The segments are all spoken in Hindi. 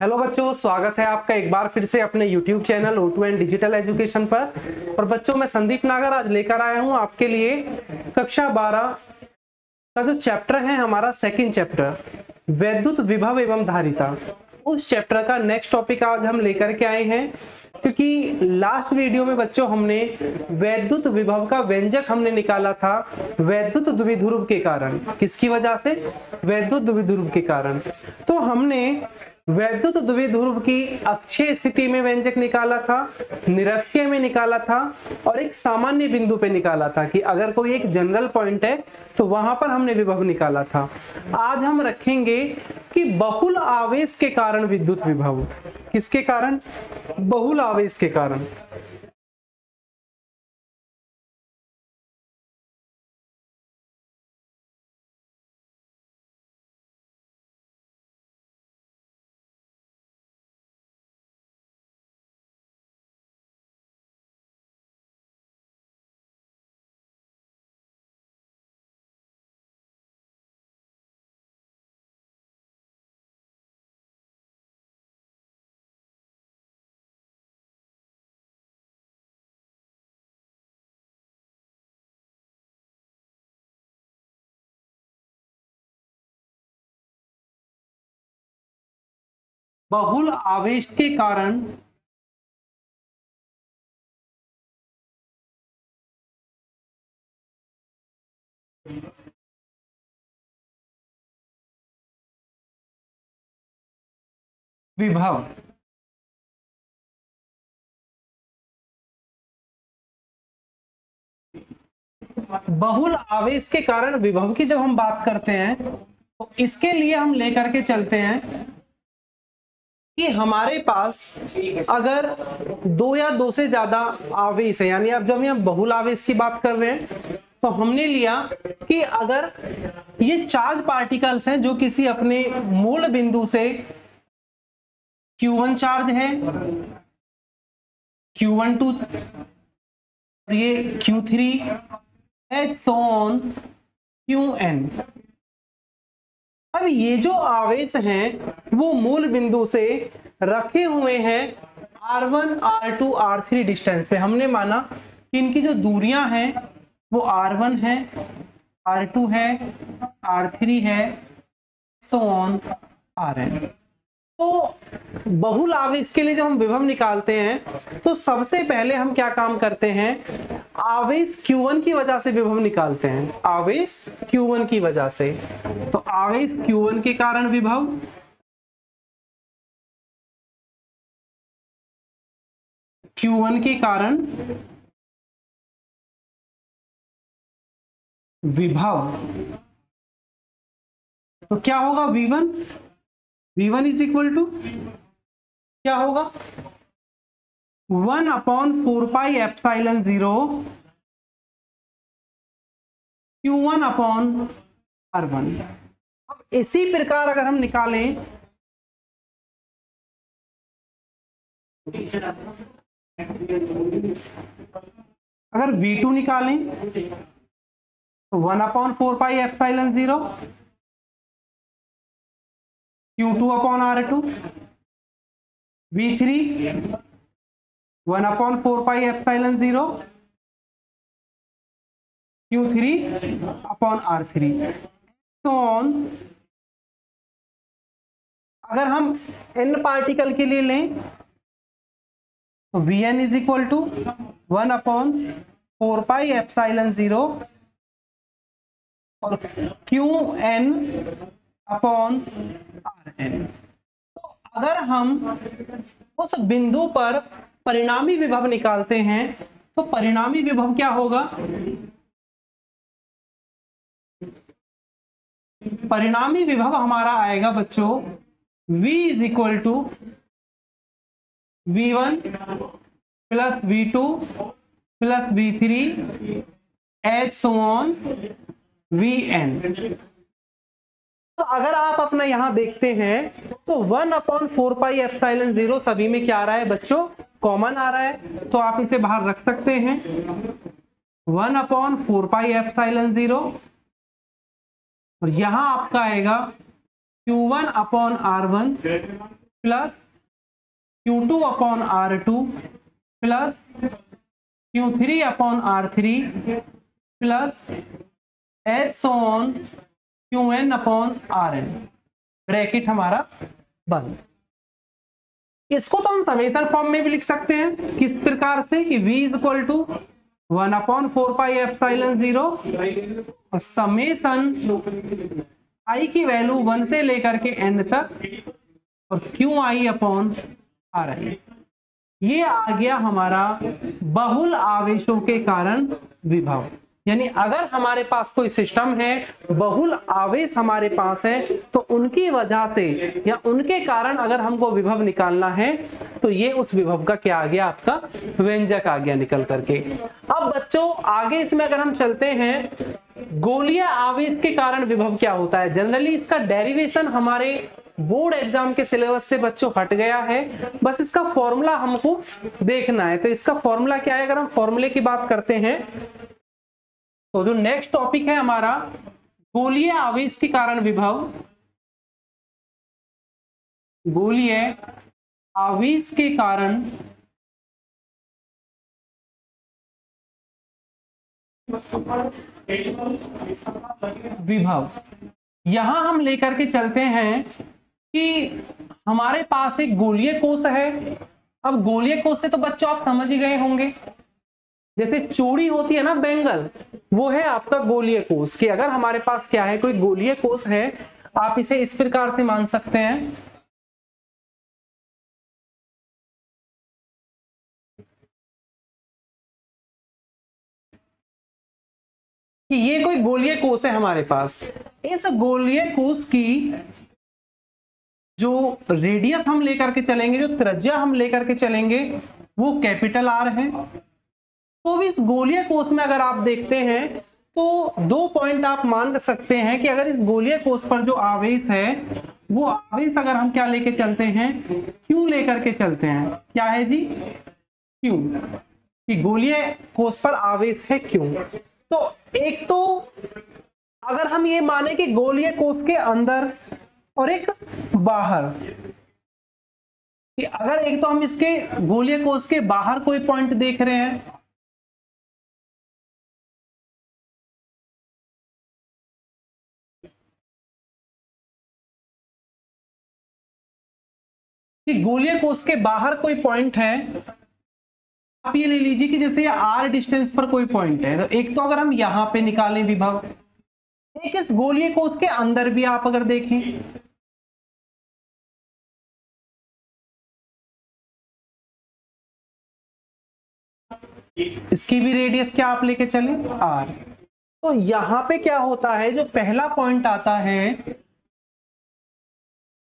हेलो बच्चों, स्वागत है आपका एक बार फिर से अपने YouTube channel O2 and digital education पर। और बच्चों, मैं संदीप नागर आज लेकर आया हूं आपके लिए कक्षा 12 का जो चैप्टर है, हमारा सेकंड चैप्टर वैद्युत विभव एवं धारिता। उस चैप्टर का नेक्स्ट टॉपिक आज हम लेकर के आए हैं, क्योंकि लास्ट वीडियो में बच्चों हमने वैद्युत विभव का व्यंजक हमने निकाला था वैद्युत द्विध्रुव के कारण। किसकी वजह से? वैद्युत द्विध्रुव के कारण। तो हमने वैद्युत द्विध्रुव की अक्षीय स्थिति में व्यंजक निकाला था, निरक्षीय में निकाला था और एक सामान्य बिंदु पे निकाला था कि अगर कोई एक जनरल पॉइंट है तो वहां पर हमने विभव निकाला था। आज हम रखेंगे कि बहुल आवेश के कारण विद्युत विभव। किसके कारण? बहुल आवेश के कारण। बहुल आवेश के कारण विभव। बहुल आवेश के कारण विभव की जब हम बात करते हैं तो इसके लिए हम लेकर के चलते हैं कि हमारे पास अगर दो या दो से ज्यादा आवेश है, यानी अब जब हम बहुल आवेश की बात कर रहे हैं तो हमने लिया कि अगर ये चार्ज पार्टिकल्स हैं जो किसी अपने मूल बिंदु से Q1 चार्ज है, Q12 ये Q3 H so on Qn। अब ये जो आवेश हैं वो मूल बिंदु से रखे हुए हैं R1, R2, R3 डिस्टेंस पे। हमने माना कि इनकी जो दूरियां हैं वो R1 है, R2 है, R3 है, सो ऑन Rn। तो बहुल आवेश के लिए जब हम विभव निकालते हैं तो सबसे पहले हम क्या काम करते हैं? आवेश Q1 की वजह से विभव निकालते हैं। आवेश Q1 की वजह से, तो आवेश Q1 के कारण विभव, Q1 के कारण विभव, तो क्या होगा? V1 V1 is equal to क्या होगा? 1/4πε0 Q1/R1। अब इसी प्रकार अगर हम निकालें अगर V2 निकालें तो 1/4πε0 Q2/R2, V3 1/4πε0 Q3/R3। तो अगर हम n पार्टिकल के लिए लें तो Vn इज इक्वल टू 1/4πε0 और Qn/Rn। तो अगर हम उस बिंदु पर परिणामी विभव निकालते हैं तो परिणामी विभव क्या होगा? परिणामी विभव हमारा आएगा बच्चों V is equal to V1 plus V2 plus V3 एच सो ऑन Vn। तो अगर आप अपना यहां देखते हैं तो 1/4πε0 सभी में क्या आ रहा है बच्चों? कॉमन आ रहा है, तो आप इसे बाहर रख सकते हैं। 1/4πε0 और यहां आपका आएगा Q1/R1 plus Q2 upon R2 plus Q3 upon R3 plus H so on Qn upon Rn, bracket हमारा बंद। इसको तो हम समेशन फॉर्म में भी लिख सकते हैं, किस प्रकार से कि v is equal to 1 upon 4 pi epsilon 0 और समेशन i की वैल्यू 1 से लेकर के n तक और qi अपॉन ri। ये आ गया हमारा बहुल आवेशों के कारण विभव। यानी अगर हमारे पास कोई सिस्टम है, बहुल आवेश हमारे पास है, तो उनकी वजह से या उनके कारण अगर हमको विभव निकालना है तो ये उस विभव का क्या आ गया, आपका व्यंजक आ गया निकल करके। अब बच्चों आगे इसमें अगर हम चलते हैं, गोलीय आवेश के कारण विभव क्या होता है। जनरली इसका डेरिवेशन हमारे बोर्ड एग्जाम के सिलेबस से बच्चों हट गया है, बस इसका फॉर्मूला हमको देखना है। तो इसका फॉर्मूला क्या है, अगर हम फॉर्मूले की बात करते हैं तो जो नेक्स्ट टॉपिक है हमारा गोलीय आवेश के कारण विभव, गोलीय आवेश के कारण विभव, यहां हम लेकर के चलते हैं कि हमारे पास एक गोलीय कोश है। अब गोलीय कोश से तो बच्चों आप समझ ही गए होंगे, जैसे चूड़ी होती है ना, बेंगल, वो है आपका गोलीय कोश। कि अगर हमारे पास क्या है, कोई गोलीय कोश है, आप इसे इस प्रकार से मान सकते हैं कि ये कोई गोलीय कोश है हमारे पास। इस गोलीय कोश की जो रेडियस हम लेकर के चलेंगे, जो त्रिज्या हम लेकर के चलेंगे, वो कैपिटल R है। तो इस गोलीय कोश में अगर आप देखते हैं तो दो पॉइंट आप मान सकते हैं कि अगर इस गोलीय कोश पर जो आवेश है, वो आवेश अगर हम क्या लेके चलते हैं, क्यू लेकर के चलते हैं। क्या है जी, क्यू, कि गोलीय कोश पर आवेश है क्यू। तो एक तो अगर हम ये माने कि गोलीय कोश के अंदर और एक बाहर, कि अगर एक तो हम इसके गोलीय कोश के बाहर कोई पॉइंट देख रहे हैं, कि गोलीय कोश के बाहर कोई पॉइंट है, आप ये ले लीजिए कि जैसे r डिस्टेंस पर कोई पॉइंट है। तो एक तो अगर हम यहां पे निकालें विभव, एक इस गोलीय कोश के अंदर भी आप अगर देखें, इसकी भी रेडियस क्या आप लेके चलें, r। तो यहां पे क्या होता है, जो पहला पॉइंट आता है,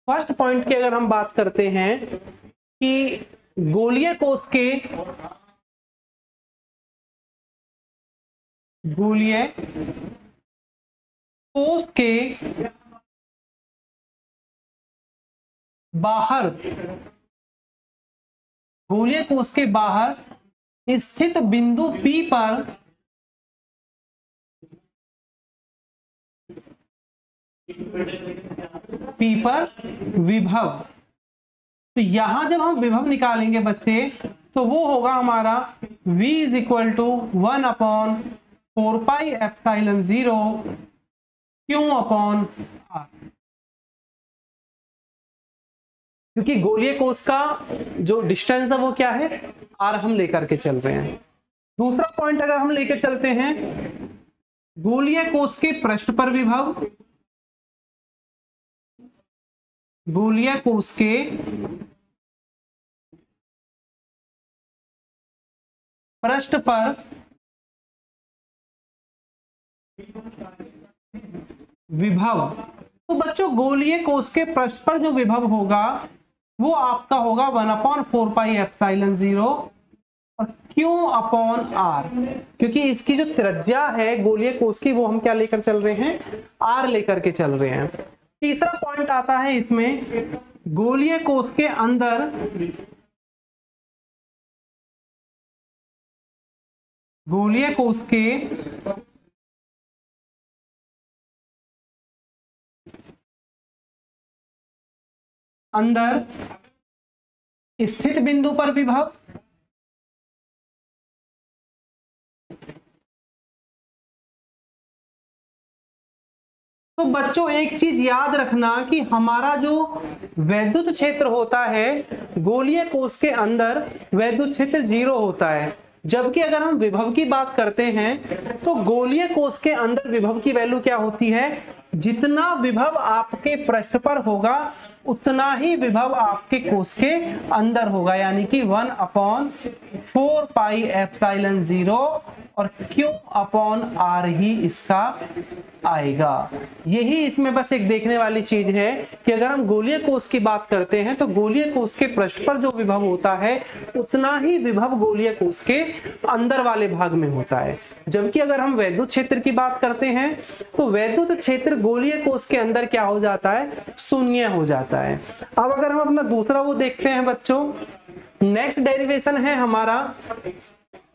फर्स्ट पॉइंट की अगर हम बात करते हैं कि गोलीय कोश के बाहर, गोलीय कोश के बाहर स्थित बिंदु P पर विभव। तो यहां जब हम विभव निकालेंगे बच्चे, तो वो होगा हमारा v is equal to 1 upon 4 pi epsilon 0 Q upon r। क्योंकि गोलीय कोश का जो डिस्टेंस है वो क्या है, r हम लेकर के चल रहे हैं। दूसरा पॉइंट अगर हम लेकर चलते हैं, गोलीय कोश के पृष्ठ पर विभव, गोलीय कोश के पृष्ठ पर विभव। तो बच्चों गोलीय कोश के पृष्ठ पर जो विभव होगा वो आपका होगा 1 अपॉन 4 पाई एप्सिलॉन 0 और क्यू अपॉन r, क्योंकि इसकी जो त्रिज्या है गोलीय कोश की, वो हम क्या लेकर चल रहे हैं, r लेकर के चल रहे हैं। तीसरा पॉइंट आता है इसमें, गोलीय कोश के अंदर, गोलीय कोश के अंदर स्थित बिंदु पर विभव, तो बच्चों एक चीज याद रखना कि हमारा जो वैद्युत क्षेत्र होता है गोलीय कोश के अंदर वैद्युत क्षेत्र 0 होता है, जबकि अगर हम विभव की बात करते हैं तो गोलीय कोश के अंदर विभव की वैल्यू क्या होती है, जितना विभव आपके पृष्ठ पर होगा उतना ही विभव आपके कोश के अंदर होगा, यानी कि 1/4 पाई एप्सिलॉन 0 और Q अपॉन R ही इसका आएगा। यही इसमें बस एक देखने वाली चीज है कि अगर हम गोलीय कोश की बात करते हैं तो गोलीय कोश के पृष्ठ पर जो विभव होता है उतना ही विभव गोलीय कोश के अंदर वाले भाग में होता है, जबकि अगर हम वैद्युत क्षेत्र की बात करते हैं तो वैद्युत क्षेत्र गोलीय कोश के अंदर क्या हो जाता है, शून्य हो जाता है। अब अगर हम अपना दूसरा वो देखते हैं बच्चों, नेक्स्ट डेरिवेशन है हमारा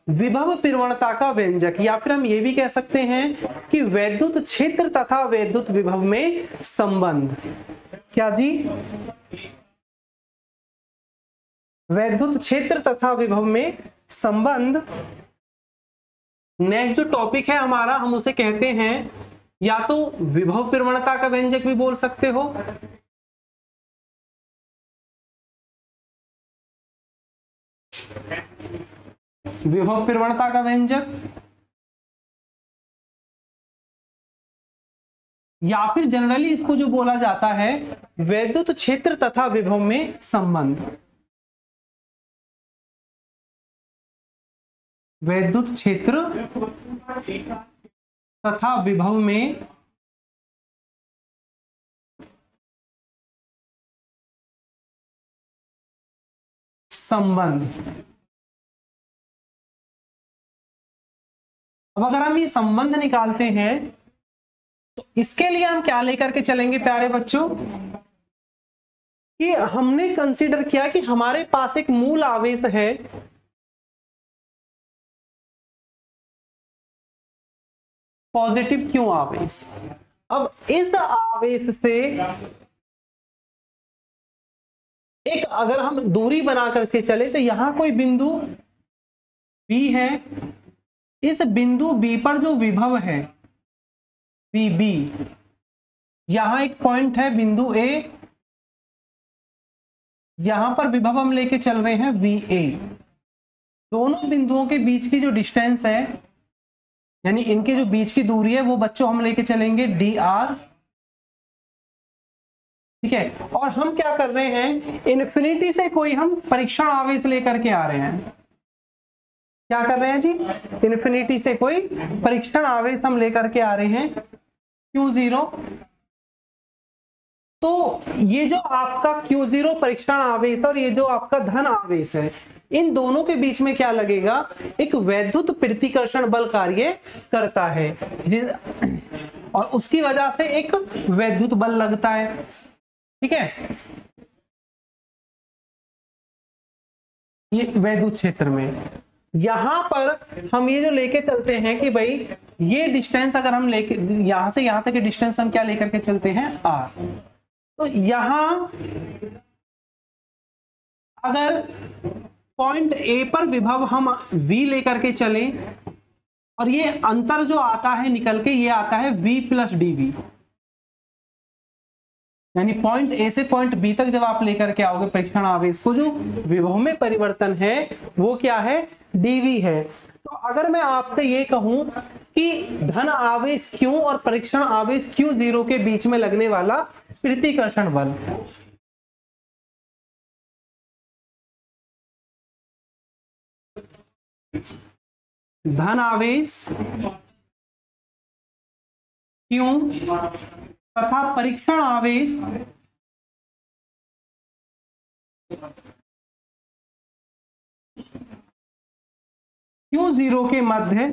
विभव प्रवणता का व्यंजक, या फिर हम ये भी कह सकते हैं कि वैद्युत क्षेत्र तथा वैद्युत विभव में संबंध। क्या जी, वैद्युत क्षेत्र तथा विभव में संबंध। नेक्स्ट जो टॉपिक है हमारा हम उसे कहते हैं या तो विभव प्रवणता का व्यंजक भी बोल सकते हो, विभव प्रवणता का व्यंजक, या फिर जनरली इसको जो बोला जाता है वैद्युत क्षेत्र तथा विभव में संबंध। वैद्युत क्षेत्र तथा विभव में संबंध। अब अगर हम ये संबंध निकालते हैं तो इसके लिए हम क्या लेकर के चलेंगे प्यारे बच्चों, कि हमने कंसीडर किया कि हमारे पास एक मूल आवेश है पॉजिटिव क्यू आवेश। अब इस आवेश से एक अगर हम दूरी बना करके चले तो यहां कोई बिंदु बी है, इस बिंदु बी पर जो विभव है बी बी, यहां एक पॉइंट है बिंदु ए, यहां पर विभव हम लेके चल रहे हैं वी ए। दोनों बिंदुओं के बीच की जो डिस्टेंस है यानी इनके जो बीच की दूरी है वो बच्चों हम लेके चलेंगे डी आर, ठीक है। और हम क्या कर रहे हैं, इन्फिनिटी से कोई हम परीक्षण आवेश लेकर के आ रहे हैं। क्या कर रहे हैं जी, इन्फिनिटी से कोई परीक्षण आवेश हम लेकर के आ रहे हैं Q0। तो ये जो आपका Q0 परीक्षण आवेश और ये जो आपका धन आवेश है, इन दोनों के बीच में क्या लगेगा, एक वैद्युत प्रतिकर्षण बल कार्य करता है और उसकी वजह से एक वैद्युत बल लगता है, ठीक है। ये वैद्युत क्षेत्र में यहां पर हम ये जो लेके चलते हैं कि भाई ये डिस्टेंस अगर हम लेके यहां से यहां तक के डिस्टेंस हम क्या लेकर के चलते हैं r, तो यहां अगर पॉइंट A पर विभव हम V लेकर के चलें और ये अंतर जो आता है निकल के ये आता है V प्लस dV, यानी पॉइंट A से पॉइंट B तक जब आप लेकर के आओगे परीक्षण आवेश को, जो विभव में परिवर्तन है वो क्या है, dV है। तो अगर मैं आपसे ये कहूं कि धन आवेश Q और परीक्षण आवेश Q0 के बीच में लगने वाला प्रतिकर्षण बल, धन आवेश Q तथा परीक्षण आवेश Q0 के मध्य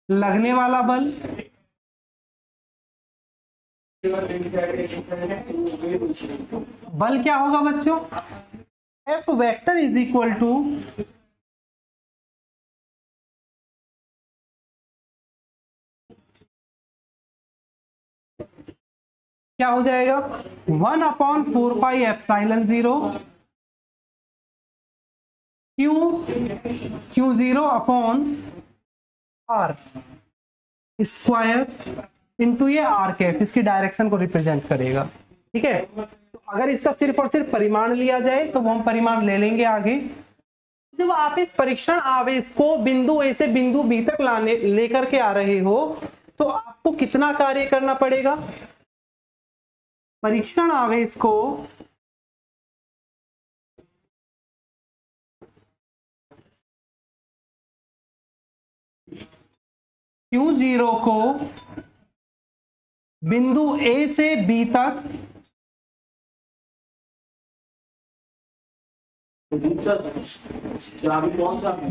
लगने वाला बल क्या होगा बच्चों, F vector is equal to क्या हो जाएगा 1/4πε0 Q0/R स्क्वायर इंटू ये आर कैप, इसकी डायरेक्शन को रिप्रेजेंट करेगा। ठीक है, तो अगर इसका सिर्फ और सिर्फ परिमाण लिया जाए तो वो हम परिमाण ले लेंगे आगे। जब आप इस परीक्षण आवेश को बिंदु ए से बिंदु बी तक लाने लेकर के आ रहे हो तो आपको कितना कार्य करना पड़ेगा? परीक्षण आवेश को Q0 को बिंदु ए से बी तक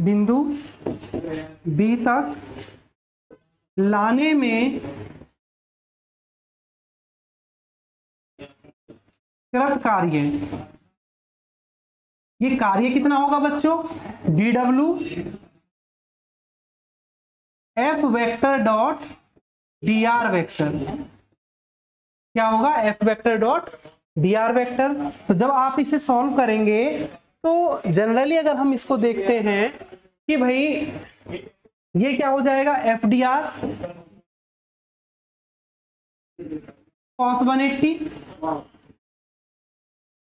बिंदु बी तक लाने में कृत कार्य, ये कार्य कितना होगा बच्चों? dw f vector dot dr vector. क्या होगा? f vector dot dr vector. तो जब आप इसे सॉल्व करेंगे तो जनरली अगर हम इसको देखते हैं कि भाई ये क्या हो जाएगा f dr cos 180,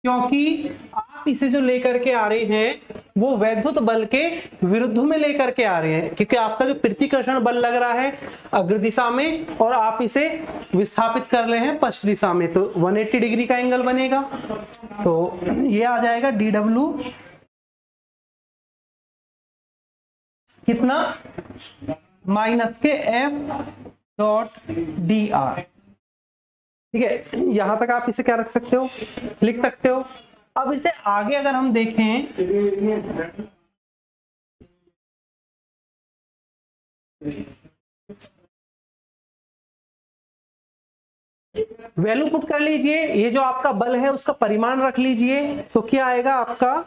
क्योंकि आप इसे जो लेकर के आ रहे हैं वो वैद्युत बल के विरुद्ध में लेकर के आ रहे हैं, क्योंकि आपका जो प्रतिकर्षण बल लग रहा है अग्र दिशा में और आप इसे विस्थापित कर रहे हैं पश्चिम दिशा में, तो 180 डिग्री का एंगल बनेगा। तो ये आ जाएगा dw कितना माइनस के f डॉट dr। ठीक है, यहां तक आप इसे क्या रख सकते हो, लिख सकते हो। अब इसे आगे अगर हम देखें वैल्यू पुट कर लीजिए, ये जो आपका बल है उसका परिमाण रख लीजिए, तो क्या आएगा आपका।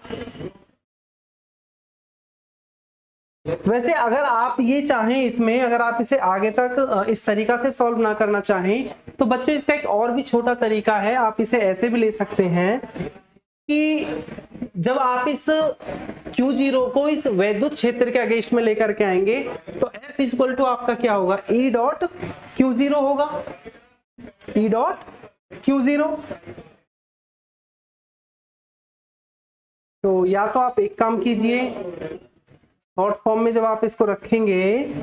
वैसे अगर आप ये चाहें इसमें, अगर आप इसे आगे तक इस तरीका से सॉल्व ना करना चाहें तो बच्चों इसका एक और भी छोटा तरीका है, आप इसे ऐसे भी ले सकते हैं कि जब आप इस Q0 को इस वैद्युत क्षेत्र के अगेंस्ट में लेकर के आएंगे तो F इक्वल टू आपका क्या होगा E डॉट Q0 होगा, E डॉट Q0। तो या तो आप एक काम कीजिए, शॉर्ट फॉर्म में जब आप इसको रखेंगे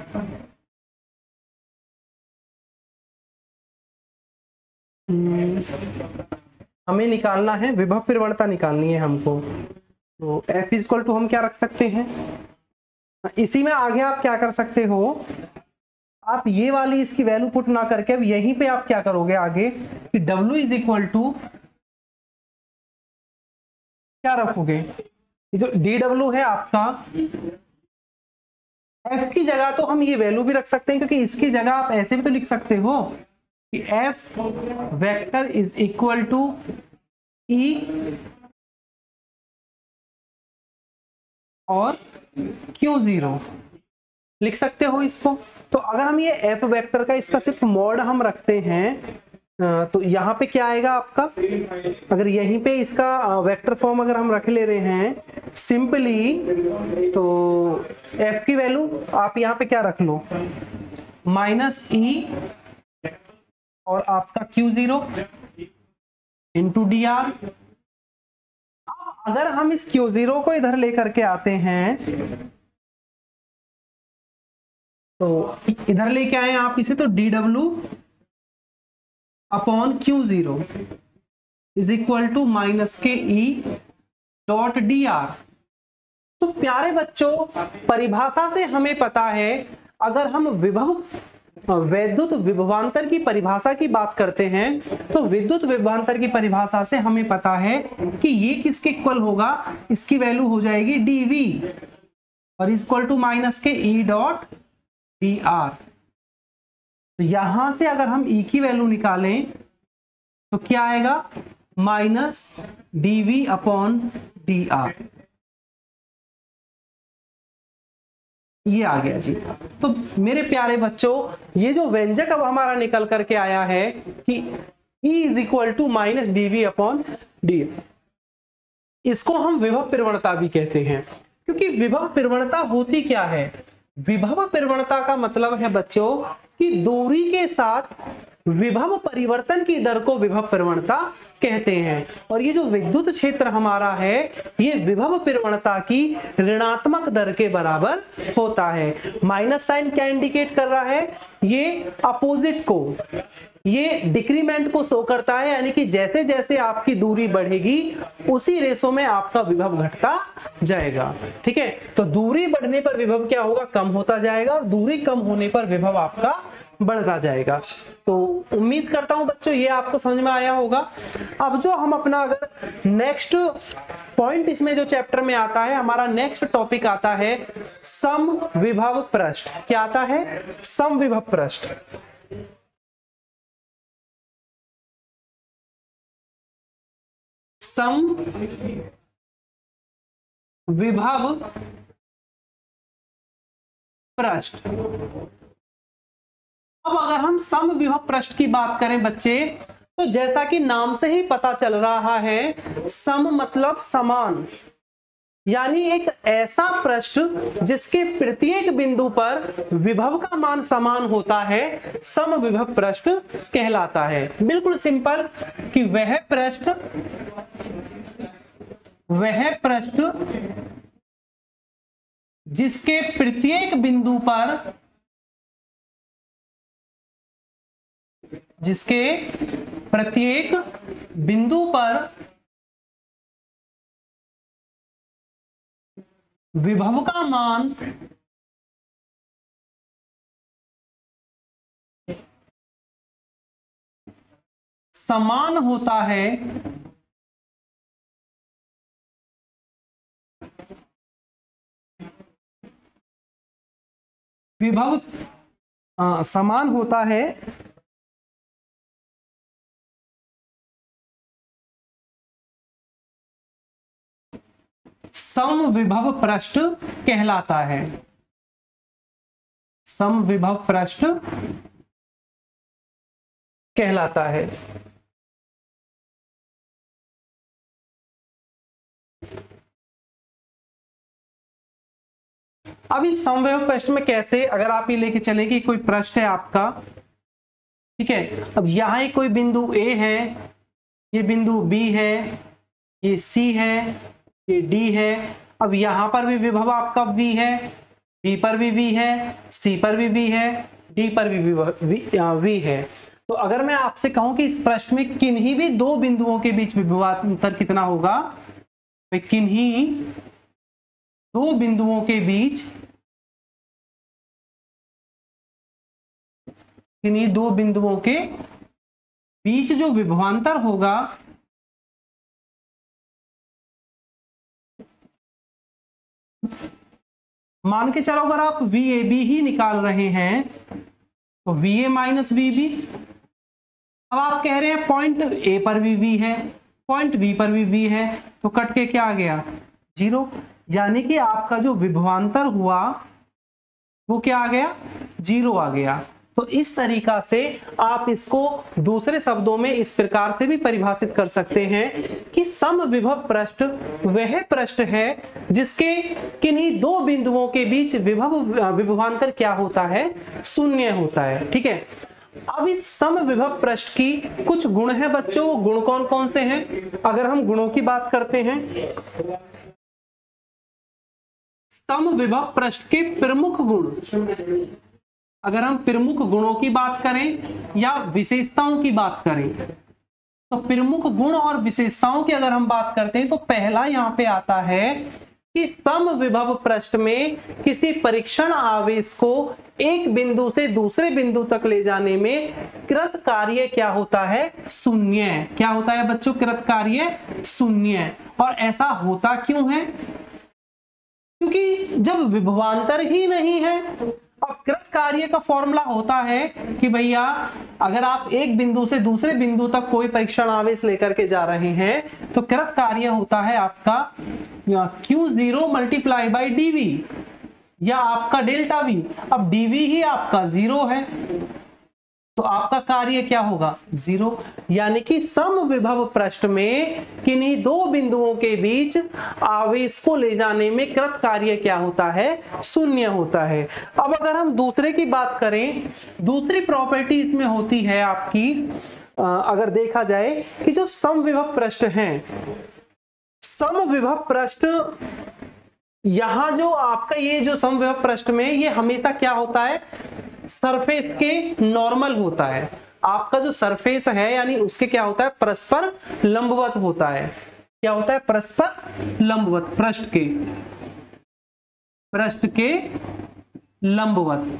हमें निकालना है विभव प्रवणता, निकालनी है हमको। तो F इक्वल टू हम क्या रख सकते हैं, इसी में आगे आप क्या कर सकते हो, आप ये वाली इसकी वैल्यू पुट ना करके अब यहीं पे आप क्या करोगे आगे कि W इज इक्वल टू क्या रखोगे, ये जो dw है आपका, F की जगह तो हम ये वैल्यू भी रख सकते हैं, क्योंकि इसकी जगह आप ऐसे भी तो लिख सकते हो कि F vector is equal to E और Q0 लिख सकते हो इसको। तो अगर हम ये F वेक्टर का इसका सिर्फ मॉड हम रखते हैं तो यहाँ पे क्या आएगा आपका, अगर यहीं पे इसका वेक्टर फॉर्म अगर हम रख ले रहे हैं सिंपली, तो F की वैल्यू आप यहाँ पे क्या रख लो माइनस E और आपका Q0 इंटू dr। अगर हम इस Q0 को इधर लेकर के आते हैं तो इधर लेके आए आप इसे, तो dw अपॉन Q0 is equal to minus के E डॉट dr। तो प्यारे बच्चों परिभाषा से हमें पता है, अगर हम वैद्युत विभवांतर की परिभाषा की बात करते हैं तो विद्युत विभवांतर की परिभाषा से हमें पता है कि ये किसके इक्वल होगा, इसकी वैल्यू हो जाएगी dv और इक्वल टू माइनस के E डॉट dr। तो यहां से अगर हम E की वैल्यू निकालें तो क्या आएगा माइनस dv अपॉन dr, ये आ गया जी। तो मेरे प्यारे बच्चों ये जो व्यंजक अब हमारा निकल करके आया है कि E is equal to minus dV upon D. इसको हम विभव प्रवणता भी कहते हैं, क्योंकि विभव प्रवणता होती क्या है? विभव प्रवणता का मतलब है बच्चों कि दूरी के साथ विभव परिवर्तन की दर को विभव प्रवणता कहते हैं। और ये जो विद्युत क्षेत्र हमारा है ये विभव प्रवणता की ऋणात्मक दर के बराबर होता है। माइनस साइन क्या इंडिकेट कर रहा है? ये अपोजिट को, ये डिक्रीमेंट को शो करता है, यानी कि जैसे जैसे आपकी दूरी बढ़ेगी उसी रेशो में आपका विभव घटता जाएगा। ठीक है, तो दूरी बढ़ने पर विभव क्या होगा? कम होता जाएगा, और दूरी कम होने पर विभव आपका बढ़ता जाएगा। तो उम्मीद करता हूं बच्चों ये आपको समझ में आया होगा। अब जो हम अपना अगर नेक्स्ट पॉइंट इसमें जो चैप्टर में आता है, हमारा नेक्स्ट टॉपिक आता है समविभव पृष्ठ। क्या आता है? समविभव पृष्ठ। समविभव पृष्ठ। अब अगर हम समविभव पृष्ठ की बात करें बच्चे, तो जैसा कि नाम से ही पता चल रहा है, सम मतलब समान, यानी एक ऐसा पृष्ठ जिसके प्रत्येक बिंदु पर विभव का मान समान होता है, समविभव पृष्ठ कहलाता है। बिल्कुल सिंपल कि वह पृष्ठ जिसके प्रत्येक बिंदु पर विभव का मान समान होता है, विभव समान होता है, समविभव पृष्ठ कहलाता है। समविभव पृष्ठ कहलाता है। अब इस समविभव पृष्ठ में कैसे, अगर आप ये लेके चले कि कोई पृष्ठ है आपका, ठीक है, अब यहां एक कोई बिंदु A है, ये बिंदु B है, ये C है, ये D है। अब यहां पर भी विभव आपका V है, B पर भी V है, C पर भी V है, D पर भी V है। तो अगर मैं आपसे कहूं कि इस पृष्ठ में किन्हीं भी दो बिंदुओं के बीच विभवांतर कितना होगा, किन्हीं दो बिंदुओं के बीच, किन्हीं दो बिंदुओं के बीच जो विभवांतर होगा मान के चलो अगर आप VAB ही निकाल रहे हैं तो VA माइनस VB। अब आप कह रहे हैं पॉइंट A पर भी V है, पॉइंट B पर भी V है, तो कट के क्या आ गया? 0। यानी कि आपका जो विभवांतर हुआ वो क्या आ गया? 0 आ गया। तो इस तरीका से आप इसको दूसरे शब्दों में इस प्रकार से भी परिभाषित कर सकते हैं कि समविभव पृष्ठ वह पृष्ठ है जिसके किन्हीं दो बिंदुओं के बीच विभवांतर क्या होता है? 0 होता है। ठीक है, अब इस समविभव पृष्ठ की कुछ गुण है बच्चों। गुण कौन कौन से हैं? अगर हम गुणों की बात करते हैं, समविभव पृष्ठ के प्रमुख गुण, अगर हम प्रमुख गुणों की बात करें या विशेषताओं की बात करें, तो प्रमुख गुण और विशेषताओं की अगर हम बात करते हैं तो पहला यहां पे आता है कि समविभव पृष्ठ में किसी परीक्षण आवेश को एक बिंदु से दूसरे बिंदु तक ले जाने में कृत कार्य क्या होता है? 0। क्या होता है बच्चों? कृत कार्य 0। और ऐसा होता क्यों है? क्योंकि जब विभवांतर ही नहीं है। अब कृत कार्य का फॉर्मूला होता है कि भैया अगर आप एक बिंदु से दूसरे बिंदु तक कोई परीक्षण आवेश लेकर के जा रहे हैं तो कृत कार्य होता है आपका Q0 मल्टीप्लाई बाई dV या आपका डेल्टा V। अब dV ही आपका 0 है, तो आपका कार्य क्या होगा 0। यानी कि समविभव पृष्ठ में किन्हीं दो बिंदुओं के बीच आवेश को ले जाने में कृत कार्य क्या होता है 0 होता है। अब अगर हम दूसरे की बात करें, दूसरी प्रॉपर्टी इसमें होती है आपकी, अगर देखा जाए कि जो समविभव पृष्ठ हैं, समविभव पृष्ठ, यहां जो आपका ये जो समविभव पृष्ठ में ये हमेशा क्या होता है सरफेस के नॉर्मल होता है। आपका जो सरफेस है यानी उसके क्या होता है परस्पर लंबवत होता है। क्या होता है परस्पर लंबवत, पृष्ठ के लंबवत।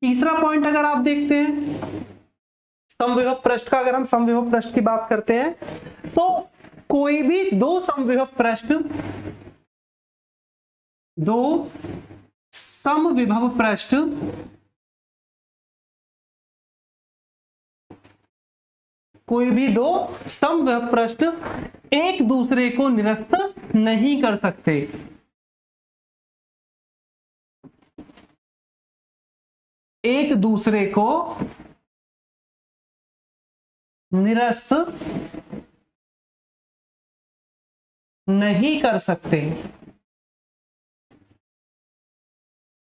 तीसरा पॉइंट अगर आप देखते हैं समविभव पृष्ठ का, अगर हम समविभव पृष्ठ की बात करते हैं तो कोई भी दो समविभव पृष्ठ, दो समविभव पृष्ठ कोई भी दो समविभव पृष्ठ एक दूसरे को निरस्त नहीं कर सकते। एक दूसरे को निरस्त नहीं कर सकते।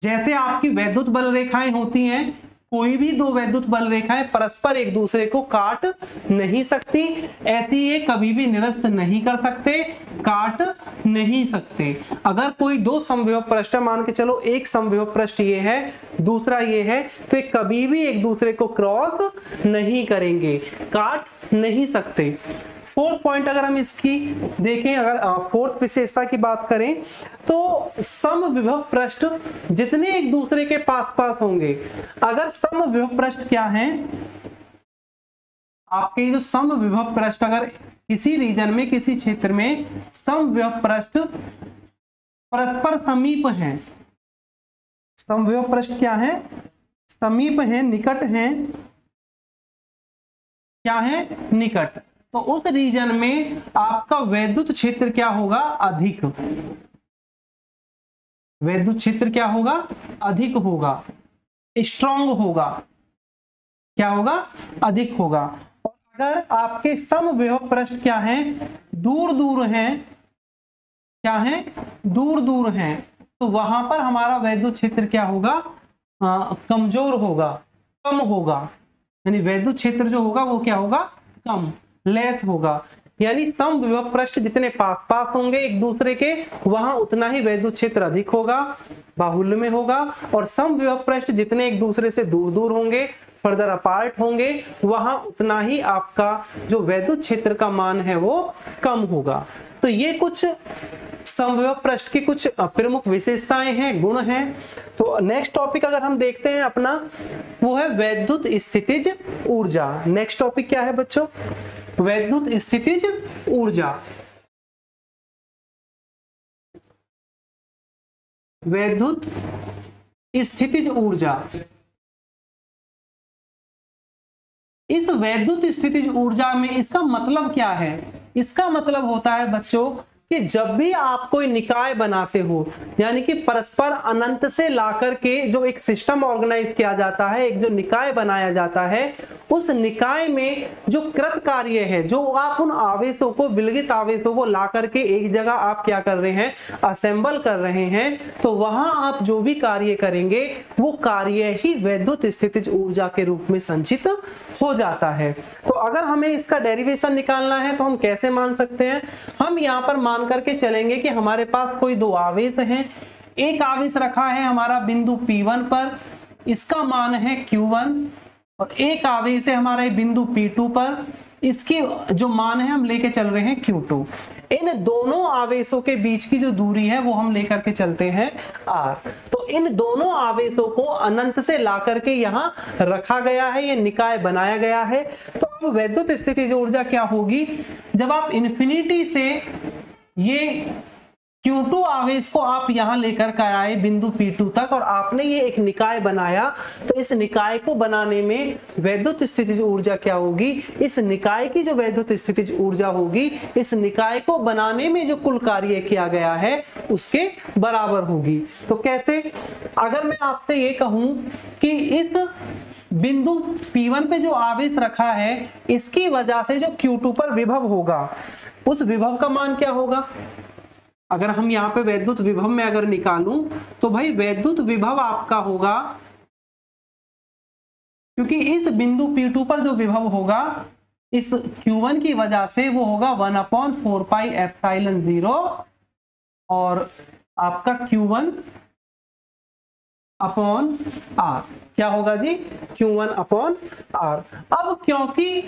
जैसे आपकी वैद्युत बल रेखाएं होती हैं, कोई भी दो वैद्युत बल रेखाएं परस्पर एक दूसरे को काट नहीं सकती, ऐसी ये कभी भी निरस्त नहीं कर सकते, काट नहीं सकते। अगर कोई दो समविभव पृष्ठ, मान के चलो एक समविभव पृष्ठ ये है, दूसरा ये है, तो ये कभी भी एक दूसरे को क्रॉस नहीं करेंगे, काट नहीं सकते। फोर्थ पॉइंट अगर हम इसकी देखें, अगर फोर्थ विशेषता की बात करें तो समविभव पृष्ठ जितने एक दूसरे के पास पास होंगे, अगर समविभव पृष्ठ क्या है आपके, जो समविभव पृष्ठ अगर किसी रीजन में, किसी क्षेत्र में समविभव पृष्ठ परस्पर समीप हैं, समविभव पृष्ठ क्या है समीप हैं, निकट हैं, क्या है निकट, तो उस रीजन में आपका वैद्युत क्षेत्र क्या होगा अधिक, वैद्युत क्षेत्र क्या होगा अधिक होगा, स्ट्रॉन्ग होगा, क्या होगा अधिक होगा। और अगर आपके समविभव पृष्ठ क्या है दूर दूर हैं, क्या है दूर दूर हैं, तो वहां पर हमारा वैद्युत क्षेत्र क्या होगा कमजोर होगा, कम होगा, यानी वैद्युत क्षेत्र जो होगा वो क्या होगा कम, लेस होगा। यानी समविभव पृष्ठ जितने पास पास होंगे एक दूसरे के, वहां उतना ही वैद्युत क्षेत्र अधिक होगा, बाहुल्य में होगा। और समविभव पृष्ठ जितने एक दूसरे से दूर दूर होंगे, फर्दर अपार्ट होंगे, वहां उतना ही आपका जो वैद्युत क्षेत्र का मान है वो कम होगा। तो ये कुछ समविभव पृष्ठ की कुछ प्रमुख विशेषताएं हैं, गुण हैं। तो नेक्स्ट टॉपिक अगर हम देखते हैं अपना, वो है वैद्युत स्थितिज ऊर्जा। नेक्स्ट टॉपिक क्या है बच्चों, वैद्युत स्थितिज ऊर्जा। वैद्युत स्थितिज ऊर्जा, इस वैद्युत स्थितिज ऊर्जा में इसका मतलब क्या है, इसका मतलब होता है बच्चों कि जब भी आप कोई निकाय बनाते हो, यानी कि परस्पर अनंत से लाकर के जो एक सिस्टम ऑर्गेनाइज किया जाता है, एक जो निकाय बनाया जाता है, उस निकाय में जो कृत कार्य है, जो आप उन आवेशों को, विलगित आवेशों को ला करके एक जगह आप क्या कर रहे हैं असेंबल कर रहे हैं, तो वहां आप जो भी कार्य करेंगे वो कार्य ही वैद्युत स्थितिज ऊर्जा के रूप में संचित हो जाता है। तो अगर हमें इसका डेरिवेशन निकालना है तो हम कैसे मान सकते हैं, हम यहाँ पर मान करके चलेंगे कि हमारे पास कोई दो आवेश हैं, एक आवेश रखा है हमारा बिंदु P1 पर, इसका मान है Q1, और एक आवेश है हमारा बिंदु P2 पर, इसकी जो मान है हम लेके चल रहे हैं Q2। इन दोनों आवेशों के बीच की जो दूरी है वो हम लेकर के चलते हैं R। तो इन दोनों आवेशों को अनंत से ला करके यहाँ रखा गया है, ये निकाय बनाया गया है। तो अब वैद्युत स्थितिज ऊर्जा क्या होगी, जब आप इन्फिनिटी से ये Q2 आवेश को आप यहां लेकर कर आए बिंदु P2 तक और आपने ये एक निकाय बनाया, तो इस निकाय को बनाने में वैद्युत स्थितिज ऊर्जा क्या होगी, इस निकाय की जो वैद्युत स्थितिज ऊर्जा होगी इस निकाय को बनाने में जो कुल कार्य किया गया है उसके बराबर होगी। तो कैसे, अगर मैं आपसे ये कहूं कि इस बिंदु P1 पे जो आवेश रखा है इसकी वजह से जो Q2 पर विभव होगा उस विभव का मान क्या होगा, अगर हम यहाँ पे वैद्युत विभव में अगर निकालूं तो भाई वैद्युत विभव आपका होगा, क्योंकि इस बिंदु P2 पर जो विभव होगा इस Q1 की वजह से वो होगा 1/4 पाई एप्सिलॉन 0 और आपका Q1 अपॉन R क्या होगा जी, Q1 अपॉन R। अब क्योंकि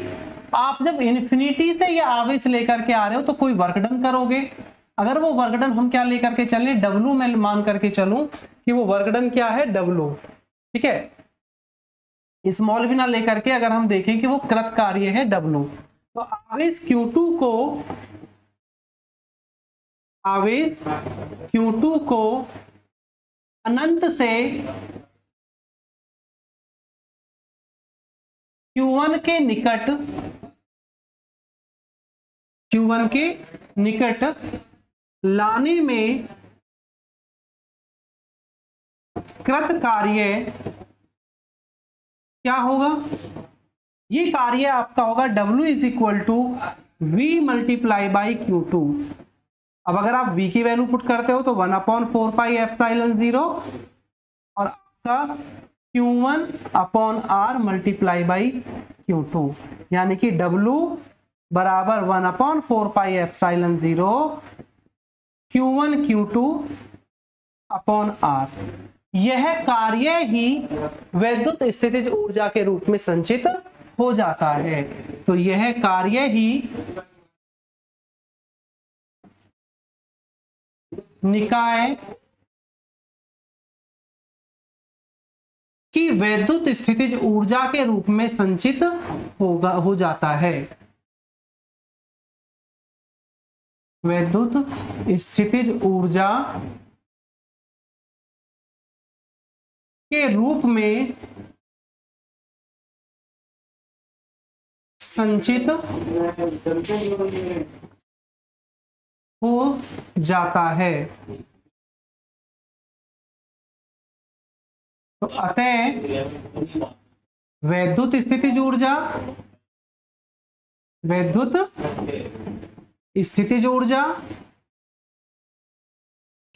आप जब इन्फिनिटी से ये आवेश लेकर के आ रहे हो तो कोई वर्क डन करोगे, अगर वो वर्क डन हम क्या लेकर के चले, W में मान करके चलूं कि वो वर्क डन क्या है W, ठीक है, स्मॉल भी ना लेकर के अगर हम देखें कि वो कृत कार्य है W, तो आवेश Q2 को अनंत से Q1 के निकट लाने में कृत कार्य क्या होगा, ये कार्य आपका होगा W is equal to V multiply by Q2। अब अगर आप V की वैल्यू पुट करते हो तो 1/4 पाई एप्सिलॉन 0 और आपका Q1 upon R multiply by Q2, यानी कि W बराबर 1/4 पाई epsilon 0 Q1 Q2 upon R। यह कार्य ही वैद्युत स्थितिज ऊर्जा के रूप में संचित हो जाता है। तो यह कार्य ही निकाय की वैद्युत स्थितिज ऊर्जा के रूप में संचित हो जाता है। वैद्युत स्थितिज ऊर्जा के रूप में संचित हो जाता है। तो अतः वैद्युत स्थितिज ऊर्जा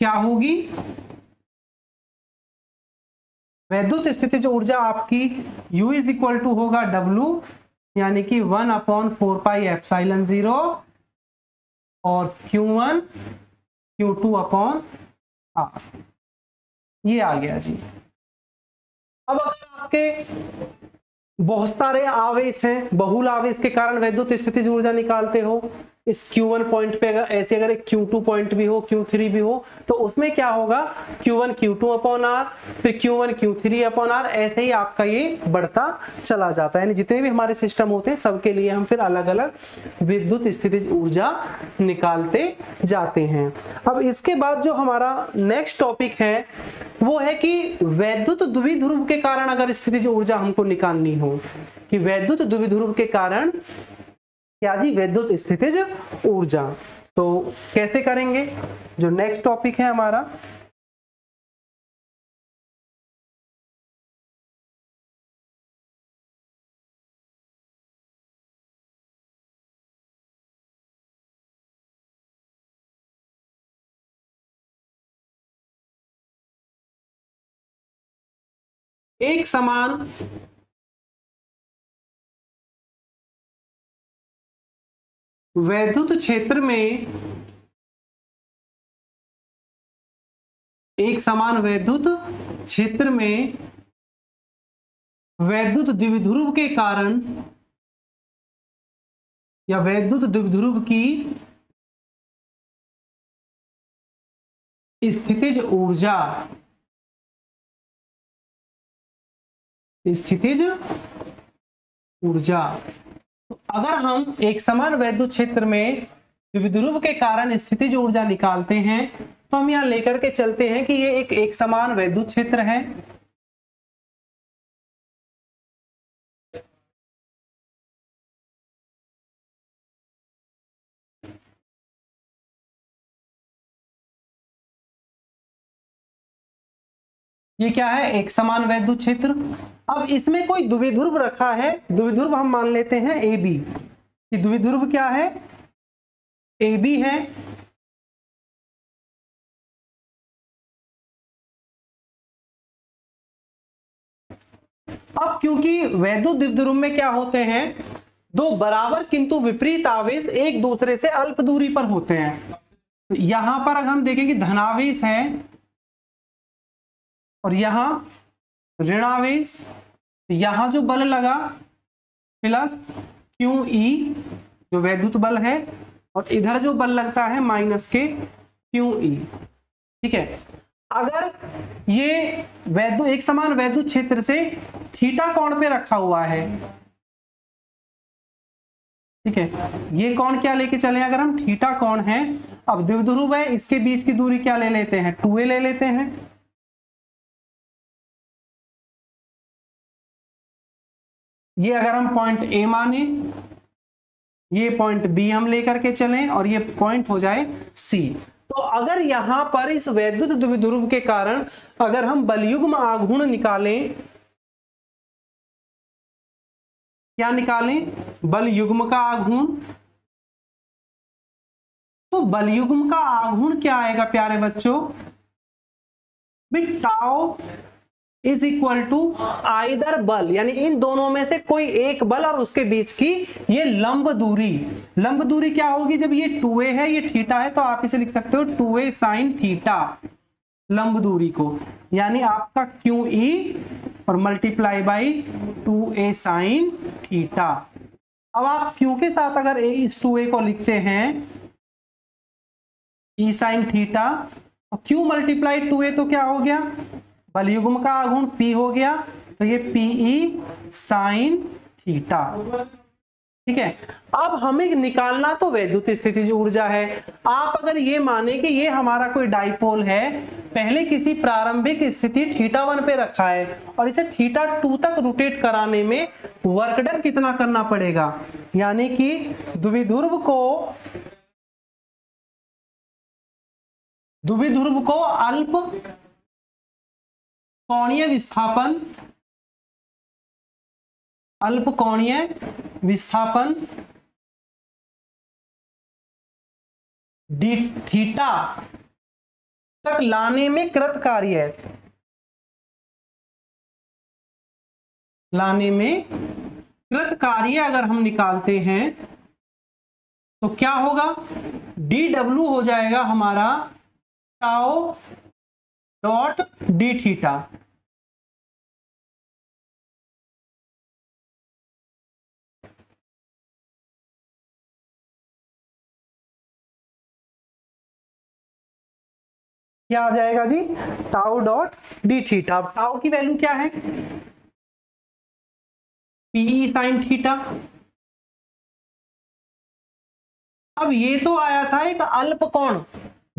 क्या होगी, वैद्युत स्थितिज ऊर्जा आपकी U इज इक्वल टू होगा W, यानी कि 1/4 पाई एप्सिलॉन 0 और Q1 Q2 अपॉन R। ये आ गया जी। अब अगर आपके बहुत सारे आवेश हैं, बहुल आवेश के कारण वैद्युत स्थितिज ऊर्जा निकालते हो, इस Q1 पॉइंट पे अगर एक Q2 पॉइंट भी हो, Q3 भी हो, तो उसमें क्या होगा Q1 Q2 अपॉन R, फिर Q1 Q3 अपॉन R, ऐसे ही आपका ये बढ़ता चला जाता है। यानी जितने भी हमारे सिस्टम होते हैं सबके लिए हम फिर अलग अलग विद्युत स्थितिज ऊर्जा निकालते जाते हैं। अब इसके बाद जो हमारा नेक्स्ट टॉपिक है वो है कि वैद्युत द्विध्रुव के कारण अगर स्थितिज ऊर्जा हमको निकालनी हो, कि वैद्युत द्विध्रुव के कारण क्या जी, वैद्युत स्थितिज ऊर्जा, तो कैसे करेंगे, जो नेक्स्ट टॉपिक है हमारा एक समान वैद्युत क्षेत्र में, एक समान वैद्युत क्षेत्र में वैद्युत द्विध्रुव के कारण या वैद्युत द्विध्रुव की स्थितिज ऊर्जा, तो अगर हम एक समान वैद्युत क्षेत्र में द्विध्रुव के कारण स्थितिज ऊर्जा निकालते हैं तो हम यहाँ लेकर के चलते हैं कि ये एक समान वैद्युत क्षेत्र है। ये क्या है, एक समान वैद्युत क्षेत्र। अब इसमें कोई द्विध्रुव रखा है, द्विध्रुव हम मान लेते हैं ए बी, कि द्विध्रुव क्या है, ए बी है। अब क्योंकि वैद्युत द्विध्रुव में क्या होते हैं, दो बराबर किंतु विपरीत आवेश एक दूसरे से अल्प दूरी पर होते हैं। तो यहां पर अगर हम देखें कि धनावेश है और यहां ऋणावेश, यहां जो बल लगा प्लस क्यू ई जो वैद्युत बल है, और इधर जो बल लगता है माइनस के क्यू ई। ठीक है, अगर ये एक समान वैद्युत क्षेत्र से थीटा कोण पे रखा हुआ है, ठीक है, ये कोण क्या लेके चले, अगर हम थीटा कोण है, अब द्विध्रुव है, इसके बीच की दूरी क्या ले लेते हैं, 2a ले लेते हैं। ये अगर हम पॉइंट ए माने, ये पॉइंट बी हम लेकर के चलें और ये पॉइंट हो जाए सी। तो अगर यहां पर इस वैद्युत द्विध्रुव के कारण अगर हम बलयुग्म आघूर्ण निकालें, क्या निकालें, बलयुग्म का आघूर्ण, तो बलयुग्म का आघूर्ण क्या आएगा प्यारे बच्चों, tau is equal to either बल, यानी इन दोनों में से कोई एक बल और उसके बीच की ये लंब दूरी। लंब दूरी क्या होगी, जब ये 2a है, ये थीटा है, तो आप इसे लिख सकते हो 2a साइन थीटा, लंब दूरी को, यानी आपका QE और multiply by 2a sine theta. अब आप Q के साथ अगर a इस 2a को लिखते हैं E साइन थीटा, और Q मल्टीप्लाई 2a तो क्या हो गया, बलयुग्म का आघूर्ण P हो गया, तो ये PE साइन थीटा। ठीक है, अब हमें निकालना तो वैद्युत स्थितिज ऊर्जा है। आप अगर ये माने कि ये हमारा कोई डाइपोल है, पहले किसी प्रारंभिक स्थिति θ1 पे रखा है और इसे θ2 तक रोटेट कराने में वर्क डन कितना करना पड़ेगा, यानी कि द्विध्रुव को अल्प कोणीय विस्थापन, अल्प कोणीय विस्थापन डी थीटा तक लाने में कृत कार्य, अगर हम निकालते हैं तो क्या होगा, dw हो जाएगा हमारा टाउ डॉट डी थीटा। क्या आ जाएगा जी, tau dot D theta. Tau की वैल्यू क्या है, पीई साइन थीटा। अब ये तो आया था एक अल्प कोण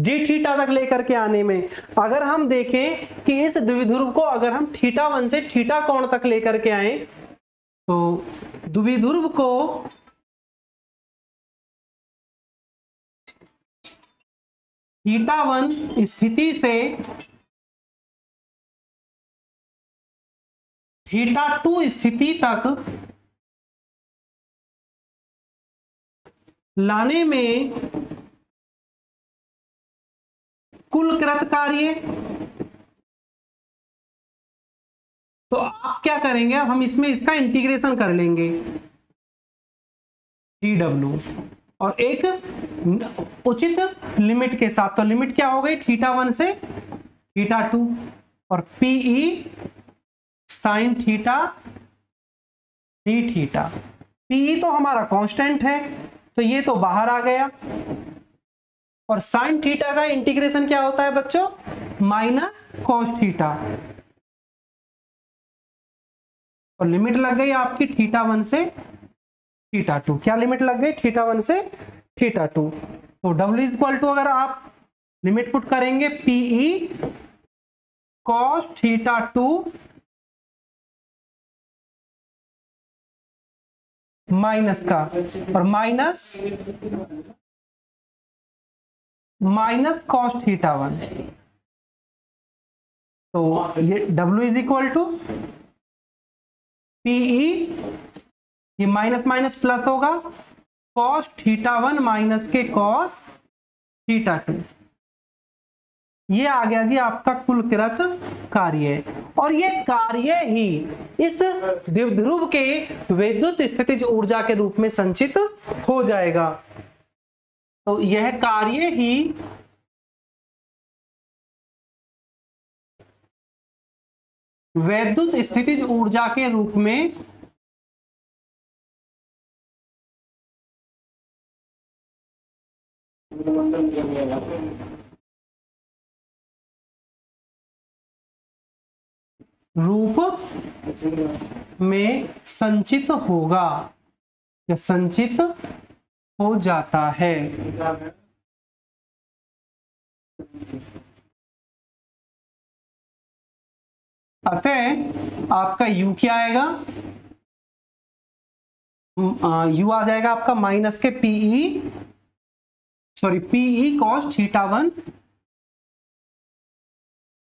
डी थीटा तक लेकर के आने में। अगर हम देखें कि इस द्विध्रुव को अगर हम θ1 से थीटा कोण तक लेकर के आए, तो द्विध्रुव को θ1 स्थिति से θ2 स्थिति तक लाने में कुल कृत कार्य, तो आप क्या करेंगे, अब हम इसमें इसका इंटीग्रेशन कर लेंगे dw और एक उचित लिमिट के साथ। तो लिमिट क्या हो गई, θ1 से θ2 और PE sine theta D theta. PE तो हमारा कांस्टेंट है, तो ये तो बाहर आ गया, और साइन थीटा का इंटीग्रेशन क्या होता है बच्चों, माइनस कॉस थीटा, और लिमिट लग गई आपकी θ1 से θ2। क्या लिमिट लग गई, θ1 से थीटा 2। तो W इज इक्वल टू अगर आप लिमिट पुट करेंगे PE cos थीटा 2 माइनस का और माइनस कॉस थीटा 1। तो ये W is equal to PE, ये माइनस माइनस प्लस होगा, कॉस थीटा 1 माइनस के कॉस थीटा 2। ये आ गया जी आपका कुलकृत कार्य, और ये कार्य ही इस द्विध्रुव के विद्युत स्थितिज ऊर्जा के रूप में संचित हो जाएगा। तो यह कार्य ही विद्युत स्थितिज ऊर्जा के रूप में संचित होगा या संचित हो जाता है। अतः आपका U क्या आएगा, U आ जाएगा आपका माइनस के PE cos theta 1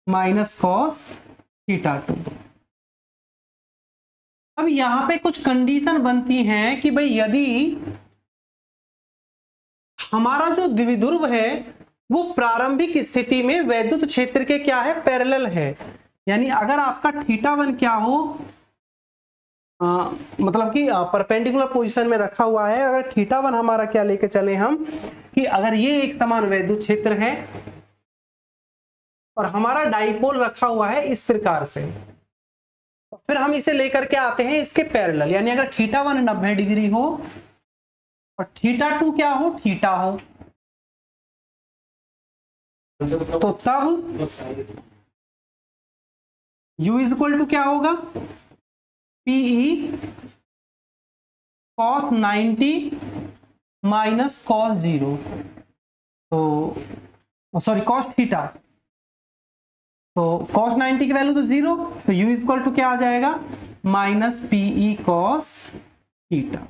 minus cos theta 2। अब यहां पे कुछ कंडीशन बनती हैं कि भाई यदि हमारा जो द्विध्रुव है वो प्रारंभिक स्थिति में वैद्युत क्षेत्र के क्या है, पैरेलल है। यानी अगर आपका थीटा 1 क्या हो, मतलब कि परपेंडिकुलर पोजीशन में रखा हुआ है, अगर थीटा 1 हमारा क्या लेके चले हम कि अगर ये एक समान वैद्युत क्षेत्र है और हमारा डाइपोल रखा हुआ है इस प्रकार से, तो फिर हम इसे लेकर के आते हैं इसके पैरेलल। यानी अगर थीटा 1 90 डिग्री हो और थीटा 2 क्या हो, थीटा हो, तो तब U इज इक्वल टू क्या होगा, PE cos 90 माइनस cos 0, तो सॉरी cos थीटा, तो cos 90 की वैल्यू तो 0, तो U इज इक्वल टू क्या आ जाएगा, माइनस PE cos थीटा।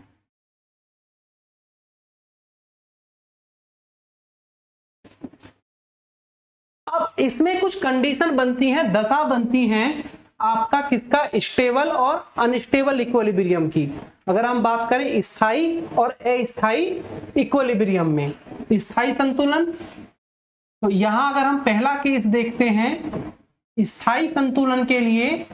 अब इसमें कुछ कंडीशन बनती हैं, दशा बनती हैं आपका किसका, स्टेबल और अनस्टेबल इक्विलिब्रियम की। अगर हम बात करें स्थायी और अस्थायी इक्विलिब्रियम में, स्थायी संतुलन, तो यहां अगर हम पहला केस देखते हैं स्थायी संतुलन के लिए,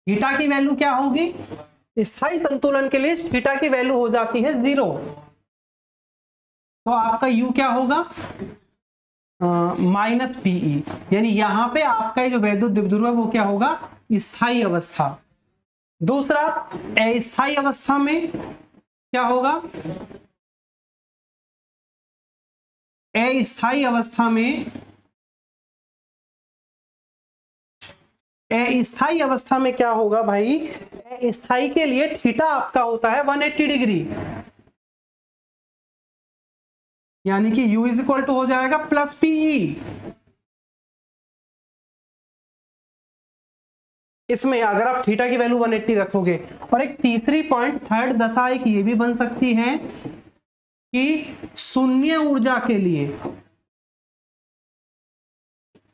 थीटा की वैल्यू क्या होगी, स्थायी संतुलन के लिए थीटा की वैल्यू हो जाती है 0, तो आपका U क्या होगा, माइनस PE। यानी यहां पे आपका जो वैद्युत द्विध्रुव है वो क्या होगा, स्थायी अवस्था। दूसरा अस्थायी अवस्था में क्या होगा, अस्थायी अवस्था में क्या होगा भाई, अस्थायी के लिए थीटा आपका होता है 180 डिग्री, यानी कि U इज इक्वल टू हो जाएगा प्लस PE। इसमें अगर आप थीटा की वैल्यू 180 रखोगे, और एक तीसरी पॉइंट थर्ड दशा एक ये भी बन सकती है कि शून्य ऊर्जा के लिए,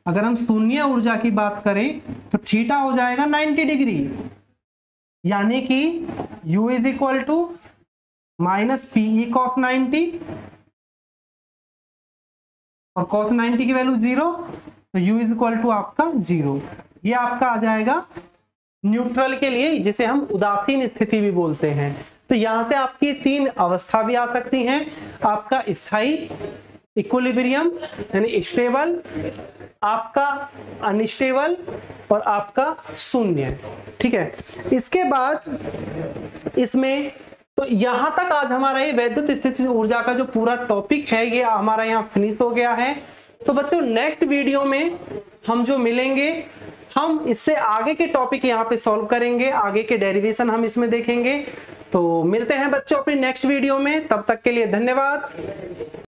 अगर हम शून्य ऊर्जा की बात करें तो थीटा हो जाएगा 90 डिग्री, यानी कि U is equal to minus PE cos 90, और cos 90 की वैल्यू 0, तो U इज इक्वल टू आपका 0। ये आपका आ जाएगा न्यूट्रल के लिए, जिसे हम उदासीन स्थिति भी बोलते हैं। तो यहां से आपकी 3 अवस्था भी आ सकती हैं, आपका स्थायी इक्विलिब्रियम यानी स्टेबल, आपका अनस्टेबल, और आपका शून्य। ठीक है, इसके बाद इसमें तो यहां तक आज हमारा ये वैद्युत स्थितिज ऊर्जा का जो पूरा टॉपिक है ये हमारा यहाँ फिनिश हो गया है। तो बच्चों नेक्स्ट वीडियो में हम जो मिलेंगे, हम इससे आगे के टॉपिक यहाँ पे सॉल्व करेंगे, आगे के डेरिवेशन हम इसमें देखेंगे। तो मिलते हैं बच्चों अपनी नेक्स्ट वीडियो में, तब तक के लिए धन्यवाद।